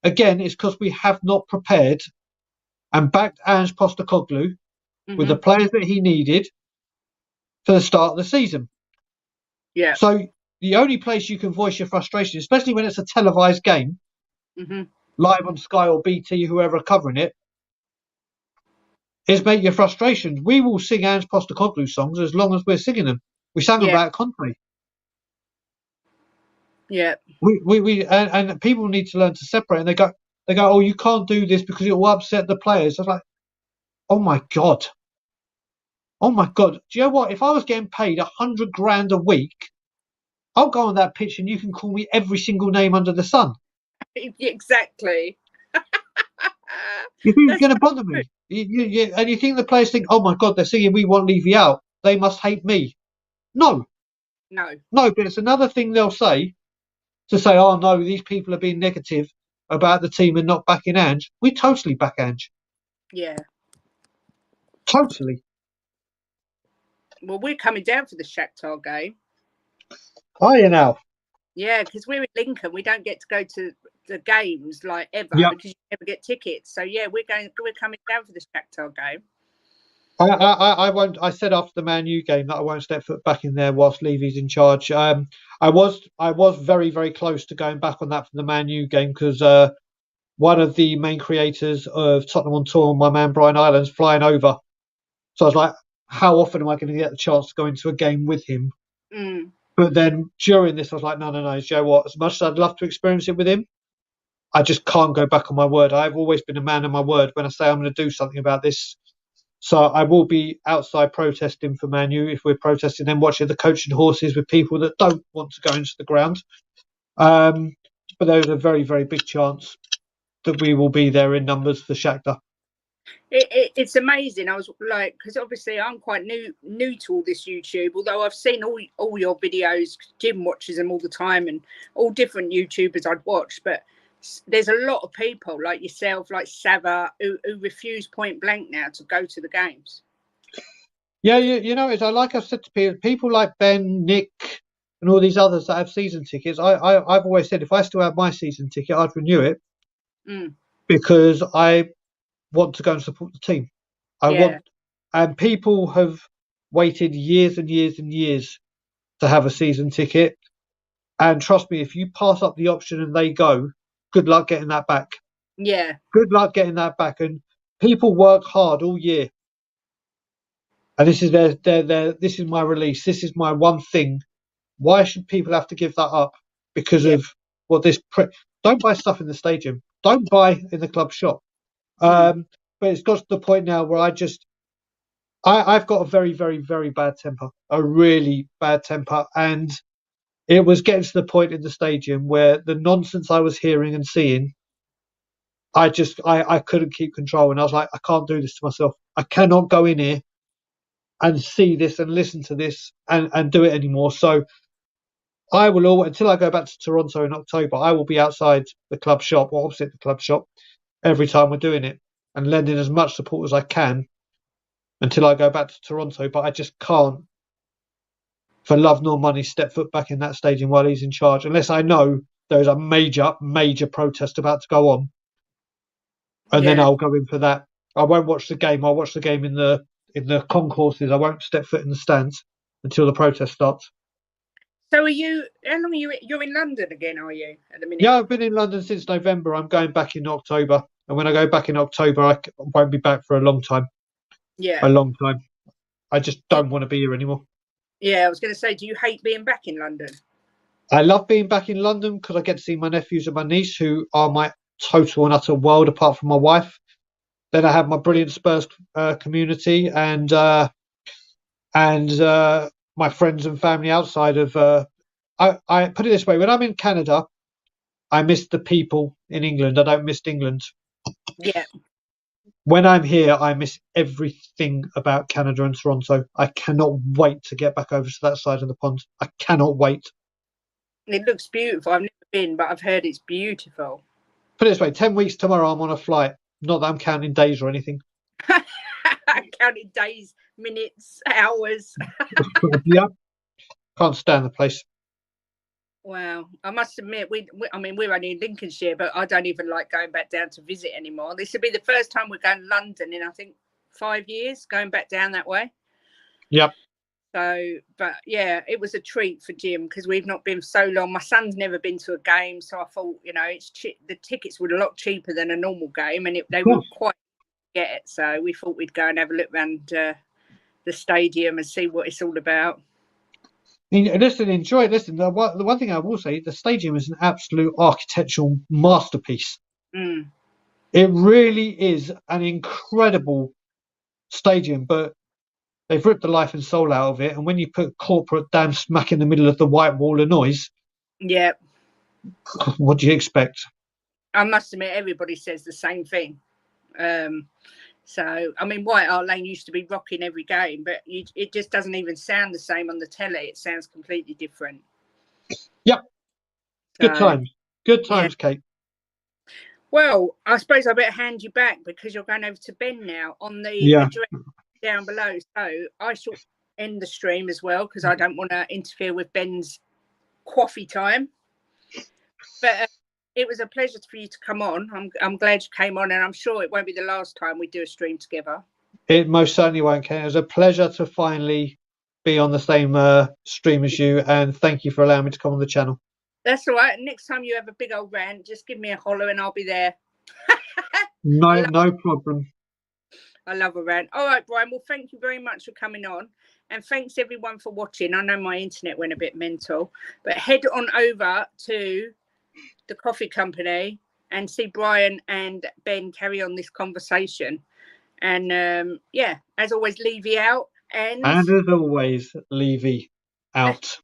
B: Again, it's because we have not prepared and backed Ange Postecoglou with the players that he needed for the start of the season.
A: Yeah.
B: So the only place you can voice your frustration, especially when it's a televised game, live on Sky or BT, whoever are covering it, is make your frustrations. We will sing Ange Postecoglou songs as long as we're singing them. We sang about Conte.
A: Yeah.
B: We and people need to learn to separate. And they go, oh, you can't do this because it will upset the players. I was like, oh my god. Do you know what? If I was getting paid $100,000 a week, I'll go on that pitch and you can call me every single name under the sun.
A: Exactly.
B: You think it's going to bother me? And you think the players think, oh my god, they're singing "We Want Levy Out." They must hate me. No, but it's another thing they'll say to say, oh no, these people are being negative about the team and not backing Ange. We totally back Ange.
A: Yeah.
B: Totally.
A: Well, we're coming down for the Shakhtar game.
B: Are you now?
A: Yeah, because we're in Lincoln. We don't get to go to the games like ever because you never get tickets. So yeah, we're coming down for the Shakhtar game.
B: I won't. I said after the Man U game that I won't step foot back in there whilst Levy's in charge. I was very, very close to going back on that for the Man U game because one of the main creators of Tottenham on Tour, my man Brian Ireland's flying over. So I was like, how often am I going to get the chance to go into a game with him? But then during this, I was like, no, you know what? As much as I'd love to experience it with him, I just can't go back on my word. I've always been a man of my word when I say I'm going to do something about this. So I will be outside protesting for Man U if we're protesting, then watching the coaching horses with people that don't want to go into the ground. But there's a very, very big chance that we will be there in numbers for Shakhtar.
A: It's amazing. I was like, because obviously I'm quite new to all this YouTube, although I've seen all your videos. Jim watches them all the time and all different YouTubers I'd watch, but there's a lot of people like yourself, like Sava, who refuse point blank now to go to the games.
B: Yeah, you know, like I've said to people like Ben, Nick, and all these others that have season tickets. I've always said if I still have my season ticket, I'd renew it because I want to go and support the team. And people have waited years and years and years to have a season ticket. And trust me, if you pass up the option and they go, good luck getting that back.
A: Yeah.
B: Good luck getting that back. And people work hard all year. And this is this is my release. This is my one thing. Why should people have to give that up because of what don't buy stuff in the stadium. Don't buy in the club shop. But it's got to the point now where I've got a very, very, very bad temper, a really bad temper. And it was getting to the point in the stadium where the nonsense I was hearing and seeing I couldn't keep control, and I was like, I can't do this to myself. I cannot go in here and see this and listen to this and do it anymore. So I will all until I go back to Toronto in October. I will be outside the club shop or opposite the club shop every time we're doing it and lending as much support as I can until I go back to Toronto. But I just can't, for love nor money, step foot back in that stadium while he's in charge, unless I know there is a major protest about to go on, and then I'll go in for that. I won't watch the game. I'll watch the game in the concourses. I won't step foot in the stands until the protest starts.
A: So are you? How long are you? You're in London again, are you? At the minute?
B: Yeah, I've been in London since November. I'm going back in October, and when I go back in October, I won't be back for a long time.
A: Yeah,
B: a long time. I just don't want to be here anymore.
A: Yeah, I was going to say, do you hate being back in London?
B: I love being back in London because I get to see my nephews and my niece, who are my total and utter world apart from my wife. Then I have my brilliant Spurs community and my friends and family outside of. I put it this way: when I'm in Canada, I miss the people in England. I don't miss England.
A: Yeah.
B: When I'm here, I miss everything about Canada and Toronto. I cannot wait to get back over to that side of the pond. I cannot wait.
A: It looks beautiful. I've never been, but I've heard it's beautiful.
B: Put it this way: 10 weeks tomorrow, I'm on a flight. Not that I'm counting days or anything.
A: Counting days, minutes, hours.
B: Yeah, can't stand the place.
A: Wow, I must admit, I mean, we're only in Lincolnshire, but I don't even like going back down to visit anymore. This will be the first time we're going to London in, I think, 5 years, going back down that way.
B: Yep.
A: So, but yeah, it was a treat for Jim because we've not been for so long. My son's never been to a game, so I thought, you know, the tickets were a lot cheaper than a normal game, and they were quite get it. So we thought we'd go and have a look around the stadium and see what it's all about.
B: Listen, enjoy it. Listen, the one thing I will say, the stadium is an absolute architectural masterpiece.
A: Mm.
B: It really is an incredible stadium, but they've ripped the life and soul out of it. And when you put corporate damn smack in the middle of the white wall of noise,
A: yeah,
B: what do you expect?
A: I must admit, everybody says the same thing. So, I mean, White Hart Lane used to be rocking every game, but it just doesn't even sound the same on the telly. It sounds completely different.
B: Yep. Good times. Good times, yeah. Kate.
A: Well, I suppose I better hand you back because you're going over to Ben now on the address down below. So I shall end the stream as well because I don't want to interfere with Ben's coffee time. But it was a pleasure for you to come on. I'm glad you came on, and I'm sure it won't be the last time we do a stream together.
B: It most certainly won't, Kate. It was a pleasure to finally be on the same stream as you, and thank you for allowing me to come on the channel.
A: That's all right. Next time you have a big old rant, just give me a holler and I'll be there.
B: No problem.
A: I love a rant. All right, Brian. Well, thank you very much for coming on. And thanks everyone for watching. I know my internet went a bit mental, but head on over to the coffee company and see Brian and Ben carry on this conversation. And yeah, as always, Levy out. And
B: as always, Levy out.